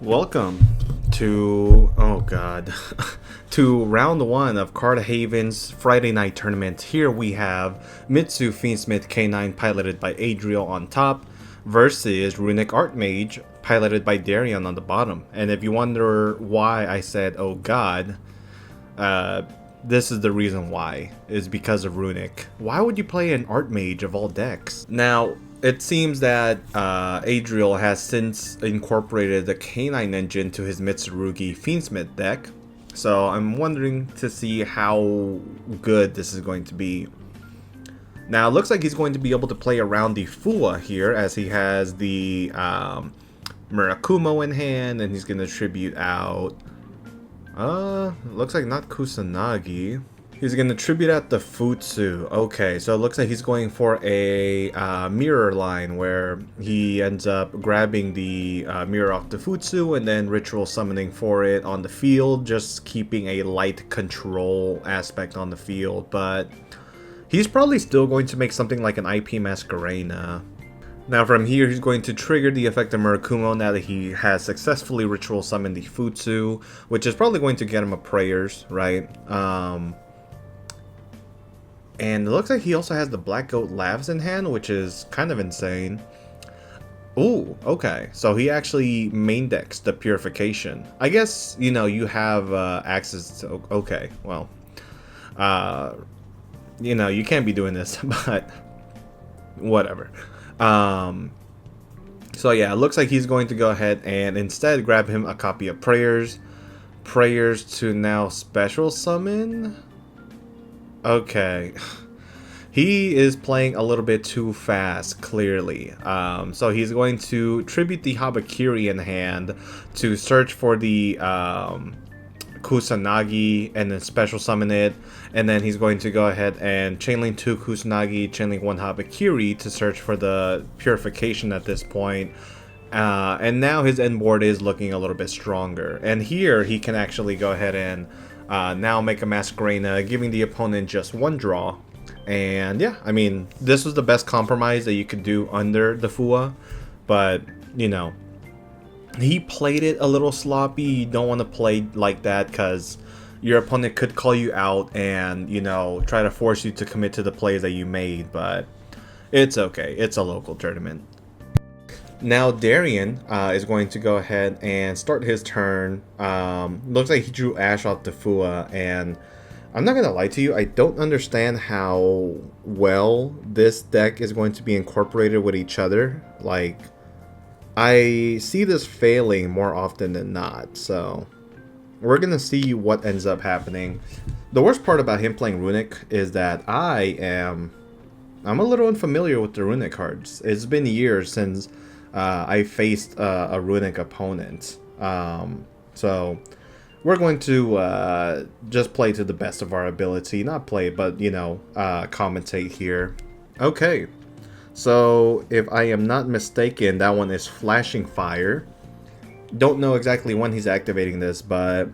Welcome to, oh god, to round one of Cartahaven's Friday night tournament. Here we have Fiendsmith K9 piloted by Adriel on top versus Runick Artmage piloted by Darian on the bottom. And if you wonder why I said oh god, this is the reason why, is because of Runick. Why would you play an Artmage of all decks? Now, it seems that Adriel has since incorporated the K9 engine to his Mitsurugi Fiendsmith deck, so I'm wondering to see how good this is going to be. Now, it looks like he's going to be able to play around the Fua here, as he has the Murakumo in hand, and he's going to tribute out... looks like not Kusanagi. He's going to tribute out the Futsu. Okay, so it looks like he's going for a mirror line where he ends up grabbing the mirror off the Futsu and then ritual summoning for it on the field, just keeping a light control aspect on the field. But he's probably still going to make something like an IP Masquerena. Now from here, he's going to trigger the effect of Murakumo now that he has successfully ritual summoned the Futsu, which is probably going to get him a prayers, right? And it looks like he also has the Black Goat Laughs in hand, which is kind of insane. Ooh, okay. So he actually main decks the Purification. I guess, you know, you have access to... Okay, well. You know, you can't be doing this, but whatever. So yeah, it looks like he's going to go ahead and instead grab him a copy of Prayers. Prayers to now special summon... Okay, he is playing a little bit too fast, clearly. So he's going to tribute the Habakiri in hand to search for the Kusanagi and then special summon it. And then he's going to go ahead and chainlink 2 Kusanagi, chainlink 1 Habakiri to search for the Purification at this point. And now his end board is looking a little bit stronger. And here he can actually go ahead and now make a Masquerena, giving the opponent just one draw. And yeah, I mean, this was the best compromise that you could do under the Fua. But, you know, he played it a little sloppy. You don't want to play like that because your opponent could call you out and, you know, try to force you to commit to the plays that you made. But it's okay. It's a local tournament. Now Darian is going to go ahead and start his turn. Looks like he drew Ash off the Fua, and I'm not going to lie to you, I don't understand how well this deck is going to be incorporated with each other. Like, I see this failing more often than not, so we're going to see what ends up happening. The worst part about him playing Runick is that I'm a little unfamiliar with the Runick cards. It's been years since I faced a Runick opponent. So we're going to just play to the best of our ability. Not play, but, you know, commentate here. Okay. So if I am not mistaken, that one is Flashing Fire. Don't know exactly when he's activating this, but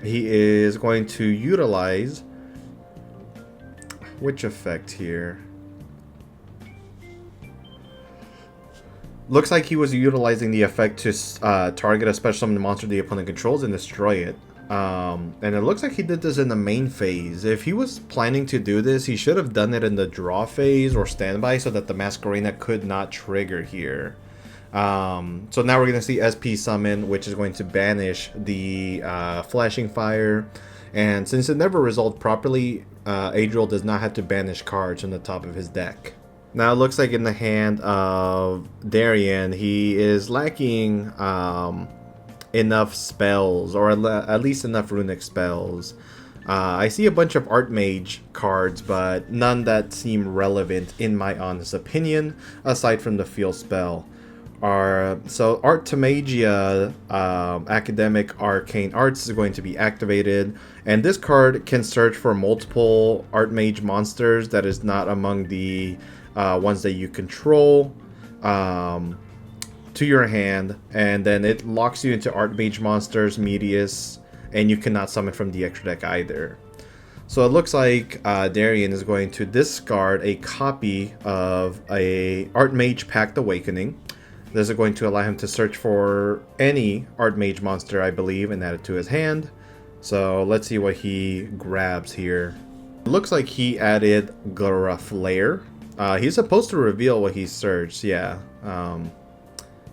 he is going to utilize... Which effect here? Looks like he was utilizing the effect to target a special summon monster the opponent controls and destroy it. And it looks like he did this in the main phase. If he was planning to do this, he should have done it in the draw phase or standby so that the Masquerena could not trigger here. So now we're going to see SP summon, which is going to banish the Flashing Fire. And since it never resolved properly, Adriel does not have to banish cards on the top of his deck. Now it looks like in the hand of Darian, he is lacking enough spells, or at least enough Runick spells. I see a bunch of Artmage cards, but none that seem relevant in my honest opinion, aside from the field spell. So Artmagia Academic Arcane Arts is going to be activated, and this card can search for multiple Artmage monsters that is not among the ones that you control to your hand, and then it locks you into Artmage monsters, Medius, and you cannot summon from the extra deck either. So it looks like Darian is going to discard a copy of a Artmage Pact Awakening, This is going to allow him to search for any Artmage monster, I believe, and add it to his hand. So let's see what he grabs here. It looks like he added Graflair. He's supposed to reveal what he searched, yeah.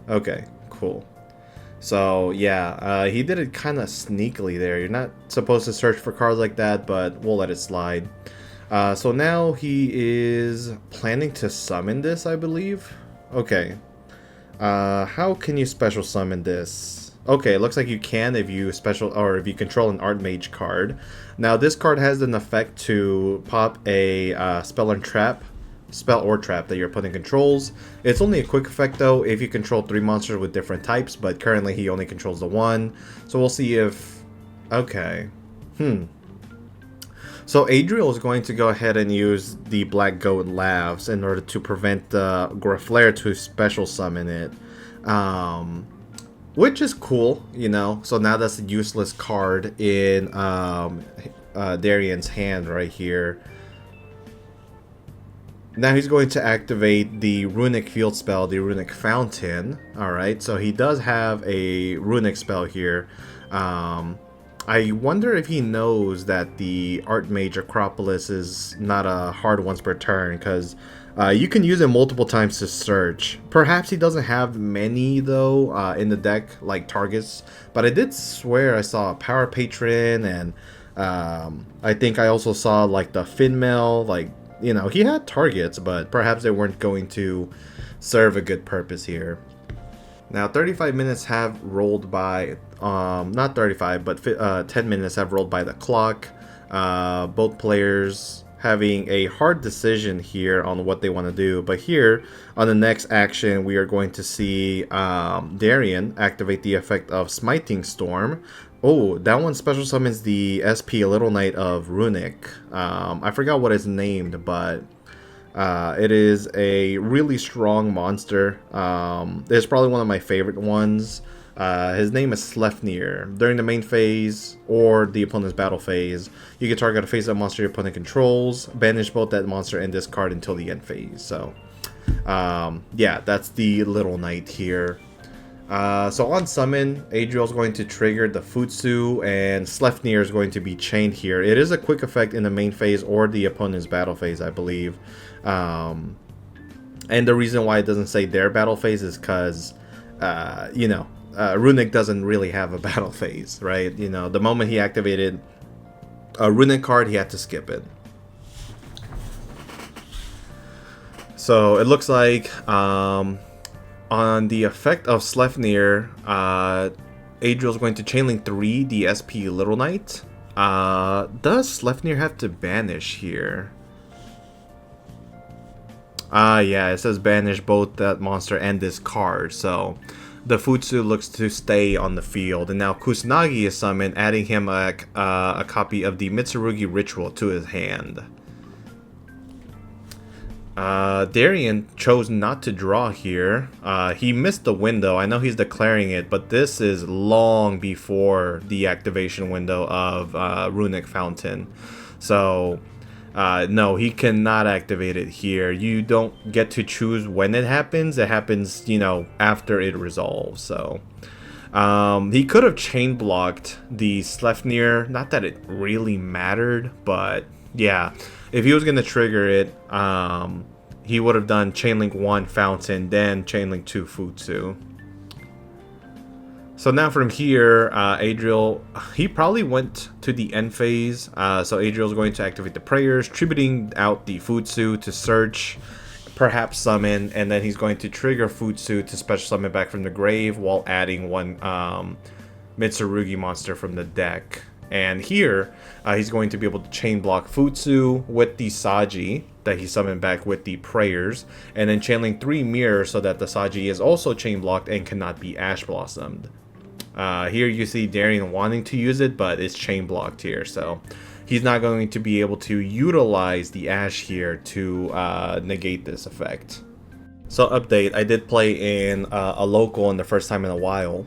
Okay, cool. So yeah, he did it kind of sneakily there. You're not supposed to search for cards like that, but we'll let it slide. So now he is planning to summon this, I believe. Okay. How can you special summon this? Okay, it looks like you can if you if you control an Artmage card. Now this card has an effect to pop a spell or trap that your opponent controls. It's only a quick effect though if you control 3 monsters with different types, but currently he only controls the 1. So we'll see if... Okay. So Adriel is going to go ahead and use the Black Goat Laughs in order to prevent the Graflair to special summon it. Which is cool, you know. So now that's a useless card in Darian's hand right here. Now he's going to activate the Runick field spell, the Runick Fountain. Alright, so he does have a Runick spell here. I wonder if he knows that the Artmage Acropolis is not a hard once per turn, because you can use it multiple times to search. Perhaps he doesn't have many, though, in the deck, like targets. But I did swear I saw a Power Patron, and I think I also saw, like, the Finmail, like, you know, he had targets, but perhaps they weren't going to serve a good purpose here. Now, 35 minutes have rolled by, not 35, but 10 minutes have rolled by the clock. Both players having a hard decision here on what they want to do. But here, on the next action, we are going to see Darian activate the effect of Smiting Storm. Oh, that one special summons the SP Little Knight of Runick. I forgot what it's named, but it is a really strong monster. It's probably one of my favorite ones. His name is Slefnir. During the main phase or the opponent's battle phase, you can target a face-up monster your opponent controls, banish both that monster and this card until the end phase. So, yeah, that's the Little Knight here. So on summon, Adriel is going to trigger the Futsu, and Slefnir is going to be chained here. It is a quick effect in the main phase or the opponent's battle phase, I believe. And the reason why it doesn't say their battle phase is because, you know, Runick doesn't really have a battle phase, right? You know, the moment he activated a Runick card, he had to skip it. So it looks like... on the effect of Slefnir, Adriel's going to chainlink 3 the SP Little Knight. Does Slefnir have to banish here? Yeah, it says banish both that monster and this card. So the Futsu looks to stay on the field. And now Kusanagi is summoned, adding him a copy of the Mitsurugi Ritual to his hand. Darian chose not to draw here. He missed the window. I know he's declaring it, but this is long before the activation window of Runick Fountain. So, no, he cannot activate it here. You don't get to choose when it happens. It happens, you know, after it resolves. So, he could have chain blocked the Slefnir. Not that it really mattered, but yeah. If he was going to trigger it, he would have done Chainlink 1 Fountain, then Chainlink 2 Futsu. So now from here, Adriel, he probably went to the end phase. So Adriel's going to activate the prayers, tributing out the Futsu to search, perhaps summon, and then he's going to trigger Futsu to special summon back from the grave while adding one Mitsurugi monster from the deck. And here, he's going to be able to chain block Futsu with the Saji that he summoned back with the prayers, and then channeling 3 mirrors so that the Saji is also chain blocked and cannot be Ash Blossomed. Here you see Darian wanting to use it, but it's chain blocked here, so he's not going to be able to utilize the Ash here to negate this effect. So update, I did play in a local in the first time in a while.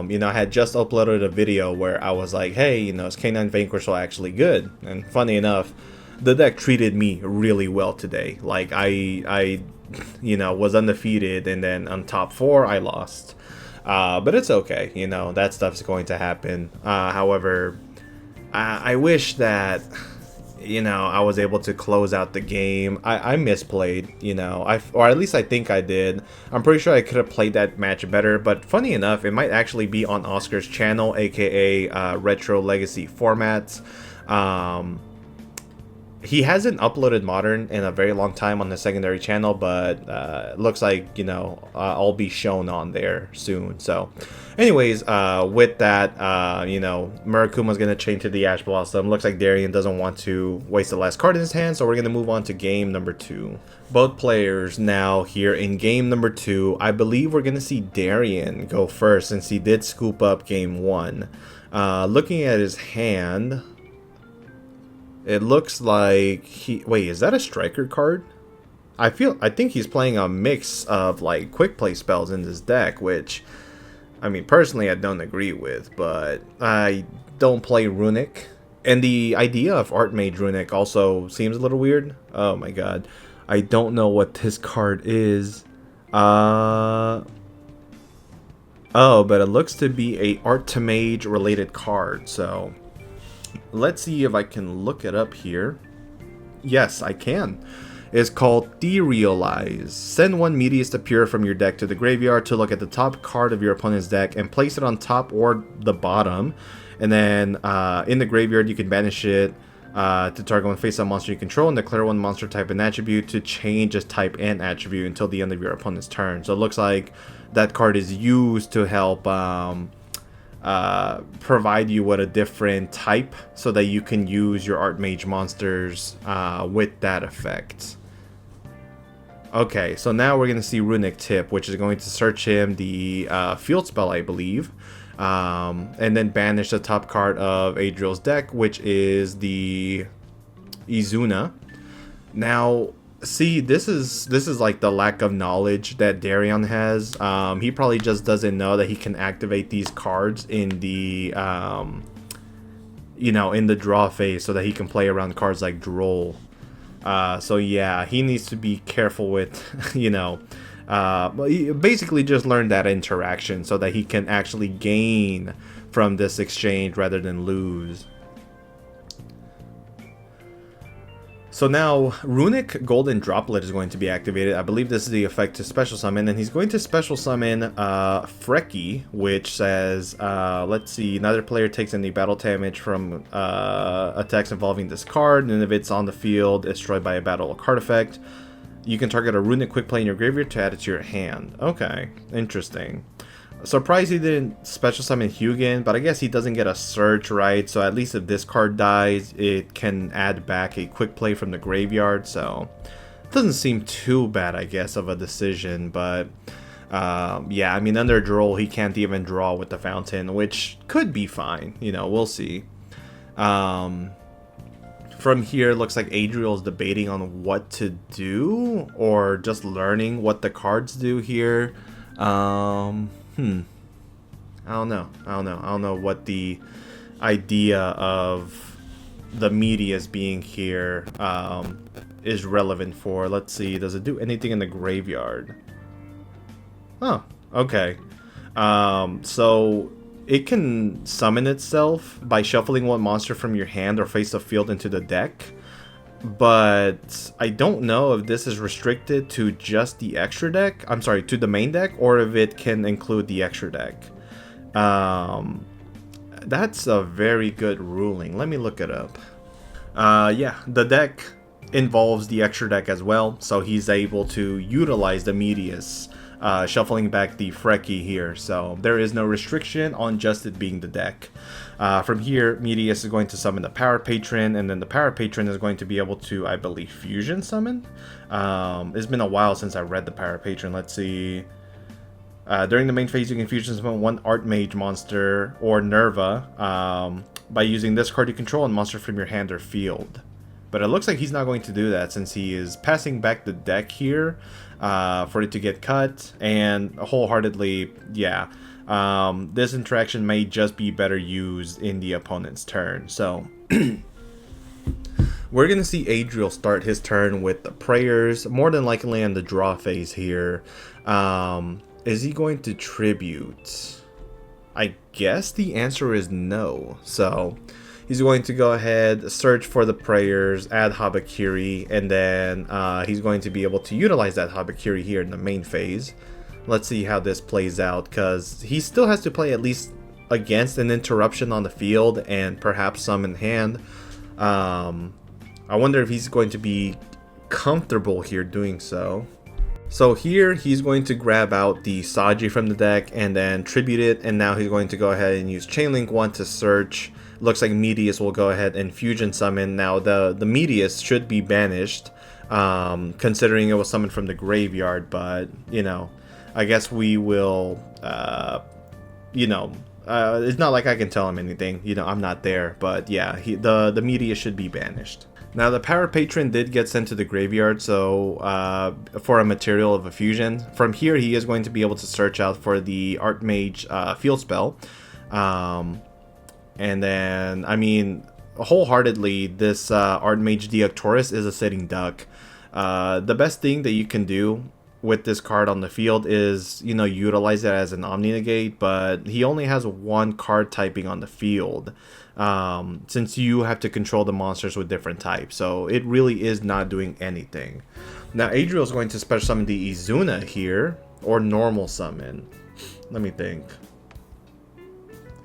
You know, I had just uploaded a video where I was like, hey, you know, is K9 Vanquisher actually good? And funny enough, the deck treated me really well today. Like, I you know, was undefeated, and then on top 4 I lost. But it's okay, you know, that stuff's going to happen. However, I wish that, you know, I was able to close out the game. I misplayed, you know, or at least I think I did. I'm pretty sure I could have played that match better, but funny enough, it might actually be on Oscar's channel, aka Retro Legacy Formats. He hasn't uploaded Modern in a very long time on the secondary channel, but looks like, you know, I'll be shown on there soon. So anyways, with that, you know, Murakuma's going to chain to the Ash Blossom. Looks like Darien doesn't want to waste the last card in his hand, so we're going to move on to game number 2. Both players now here in game number 2. I believe we're going to see Darien go first since he did scoop up game 1. Looking at his hand, it looks like wait, is that a striker card? I think he's playing a mix of like quick play spells in this deck, which, I mean, personally I don't agree with, but I don't play Runick. And the idea of Artmage Runick also seems a little weird. Oh my god. I don't know what this card is. Oh, but it looks to be a Artmage related card, so let's see if I can look it up here. Yes, I can. It's called Derealize. Send 1 Medius appear from your deck to the graveyard to look at the top card of your opponent's deck and place it on top or the bottom. And then in the graveyard, you can banish it to target one face-up monster you control and declare 1 monster type and attribute to change its type and attribute until the end of your opponent's turn. So it looks like that card is used to help provide you with a different type so that you can use your Artmage monsters with that effect. Okay, so now we're going to see Runick Tip, which is going to search him the field spell, I believe, and then banish the top card of Adriel's deck, which is the Izuna. Now, see, this is like the lack of knowledge that Darien has. He probably just doesn't know that he can activate these cards in the you know, in the draw phase so that he can play around cards like Droll. So yeah, he needs to be careful with, you know, basically just learn that interaction so that he can actually gain from this exchange rather than lose. So now, Runick Golden Droplet is going to be activated. I believe this is the effect to special summon, and he's going to special summon Freki, which says, let's see, neither player takes any battle damage from attacks involving this card, and if it's on the field, destroyed by a battle or card effect. You can target a Runick Quick Play in your graveyard to add it to your hand. Okay, interesting. Surprised he didn't special summon Hugin, but I guess he doesn't get a search, right? So at least if this card dies, it can add back a quick play from the graveyard. So it doesn't seem too bad, I guess, of a decision. But yeah, I mean, under Droll, he can't even draw with the Fountain, which could be fine. You know, we'll see. From here, it looks like Adriel's debating on what to do, or just learning what the cards do here. I don't know what the idea of the Medius being here is relevant for. Let's see, does it do anything in the graveyard? Oh, okay. So it can summon itself by shuffling 1 monster from your hand or face of field into the deck. But I don't know if this is restricted to just the extra deck. I'm sorry, to the main deck, or if it can include the extra deck. That's a very good ruling. Let me look it up. Yeah, the deck involves the extra deck as well, so he's able to utilize the Medius, shuffling back the Freki here. So there is no restriction on just it being the deck. From here, Medius is going to summon the Power Patron, and then the Power Patron is going to be able to, I believe, fusion summon. It's been a while since I read the Power Patron. Let's see. During the main phase, you can fusion summon 1 Artmage monster or Nerva by using this card you control and monster from your hand or field. But it looks like he's not going to do that since he is passing back the deck here for it to get cut. And wholeheartedly, yeah, this interaction may just be better used in the opponent's turn. So We're going to see Adriel start his turn with the prayers, more than likely in the draw phase here. Is he going to tribute? I guess the answer is no. So he's going to go ahead, search for the prayers, add Habakiri, and then he's going to be able to utilize that Habakiri here in the main phase. Let's see how this plays out, because he still has to play at least against an interruption on the field and perhaps some in hand. I wonder if he's going to be comfortable here doing so. So here he's going to grab out the Saji from the deck and then tribute it, and now he's going to go ahead and use Chainlink 1 to search. Looks like Medius will go ahead and fusion summon. Now the Medius should be banished, considering it was summoned from the graveyard, but you know, I guess we will, it's not like I can tell him anything, you know, I'm not there, but yeah, the Medius should be banished. Now the Power Patron did get sent to the graveyard, so for a material of a fusion. From here he is going to be able to search out for the Artmage field spell. And then, I mean, wholeheartedly, this Artmage Deoctorus is a sitting duck. The best thing that you can do with this card on the field is, you know, utilize it as an Omni Negate, but he only has one card typing on the field. Since you have to control the monsters with different types, so it really is not doing anything. Now Adriel is going to special summon the Izuna here, or normal summon. Let me think.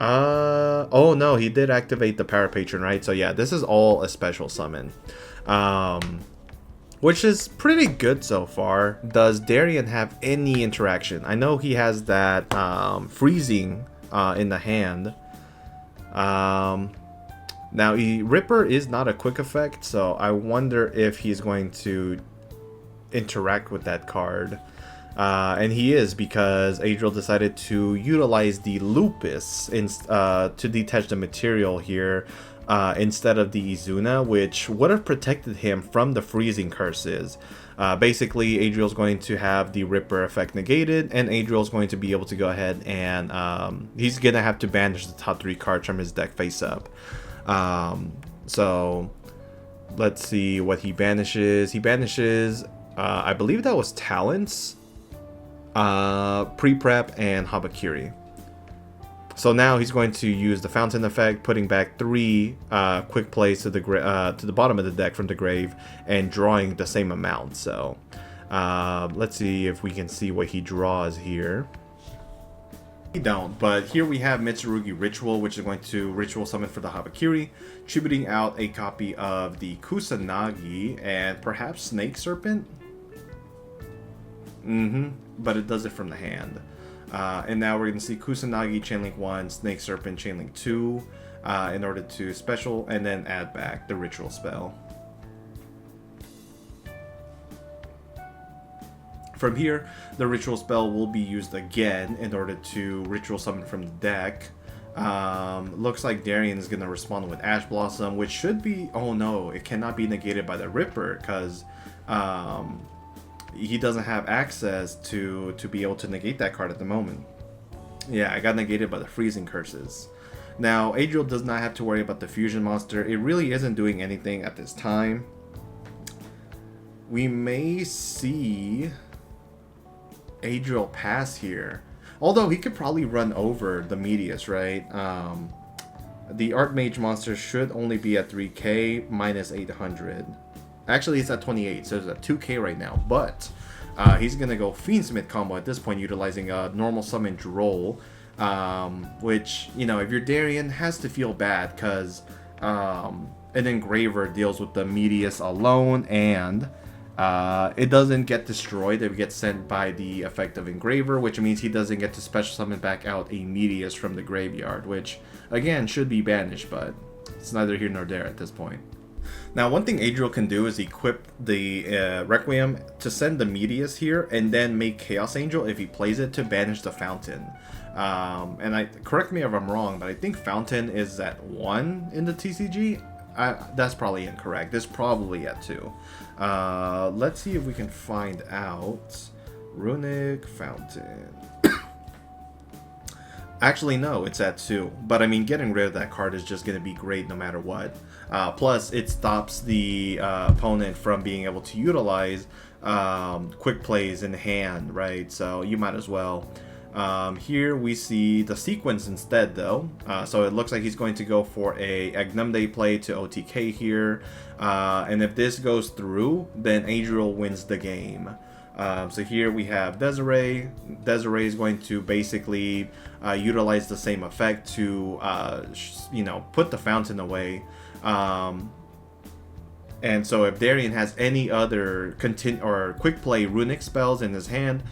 Oh no, he did activate the Power Patron, right? So yeah, this is all a special summon, which is pretty good so far. Does Darien have any interaction? I know he has that freezing in the hand. Now Ripper is not a quick effect, so I wonder if he's going to interact with that card. And he is, because Adriel decided to utilize the Lupus to detach the material here instead of the Izuna, which would have protected him from the freezing curses. Basically, Adriel's going to have the Ripper effect negated, and Adriel's going to be able to go ahead and he's going to have to banish the top 3 cards from his deck face up. So let's see what he banishes. He banishes, I believe that was Talents, Pre-Prep, and Habakiri. So now he's going to use the Fountain effect, putting back 3 quick plays to the bottom of the deck from the grave, and drawing the same amount. So let's see if we can see what he draws here. We don't, but here we have Mitsurugi Ritual, which is going to ritual summon for the Habakiri, tributing out a copy of the Kusanagi and perhaps Snake Serpent. But it does it from the hand. And now we're going to see Kusanagi, Chainlink 1, Snake Serpent, Chainlink 2, in order to special, and then add back the ritual spell. From here, the ritual spell will be used again in order to ritual summon from the deck. Looks like Darien is going to respond with Ash Blossom, which should be... Oh no, it cannot be negated by the Ripper, because he doesn't have access to be able to negate that card at the moment. Yeah, I got negated by the freezing curses. Now, Adriel does not have to worry about the fusion monster. It really isn't doing anything at this time. We may see Adriel pass here. Although he could probably run over the Medius, right? The Artmage monster should only be at 3k minus 800. Actually, it's at 28, so it's at 2k right now. But he's going to go Fiendsmith combo at this point, utilizing a normal summon Droll. Which, you know, if you're Darien, has to feel bad, because an Engraver deals with the Medius alone, and it doesn't get destroyed. It gets sent by the effect of Engraver, which means he doesn't get to special summon back out a Medius from the graveyard, which, again, should be banished, but it's neither here nor there at this point. Now, one thing Adriel can do is equip the Requiem to send the Medius here, and then make Chaos Angel, if he plays it, to banish the Fountain. And correct me if I'm wrong, but I think Fountain is at 1 in the TCG. That's probably incorrect. It's probably at 2. Let's see if we can find out. Runick Fountain. Actually, no, it's at 2. But I mean, getting rid of that card is just going to be great no matter what. Plus, it stops the opponent from being able to utilize quick plays in hand, right? So you might as well. Here we see the sequence instead, though. So it looks like he's going to go for a Agnumde play to OTK here. And if this goes through, then Adriel wins the game. So here we have Desiree. Desiree is going to basically utilize the same effect to, put the fountain away. And so if Darian has any other quick play runic spells in his hand,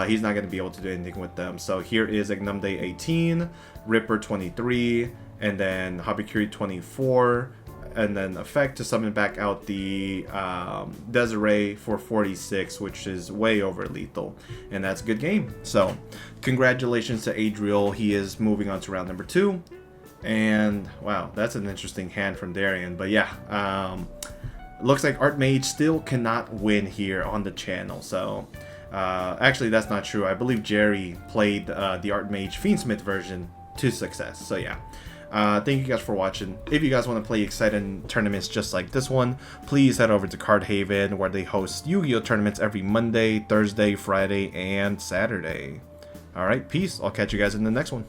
he's not going to be able to do anything with them. So here is Agnumde 18, Ripper 23, and then Habakiri 24. And then effect to summon back out the Desiree for 46, which is way over lethal. And that's a good game. So congratulations to Adriel. He is moving on to round number 2. And wow, that's an interesting hand from Darian. But yeah, looks like Artmage still cannot win here on the channel. So actually, that's not true. I believe Jerry played the Artmage Fiendsmith version to success. So yeah. Thank you guys for watching. If you guys want to play exciting tournaments just like this one, please head over to Card Haven, where they host Yu-Gi-Oh! Tournaments every Monday, Thursday, Friday, and Saturday. Alright, peace. I'll catch you guys in the next one.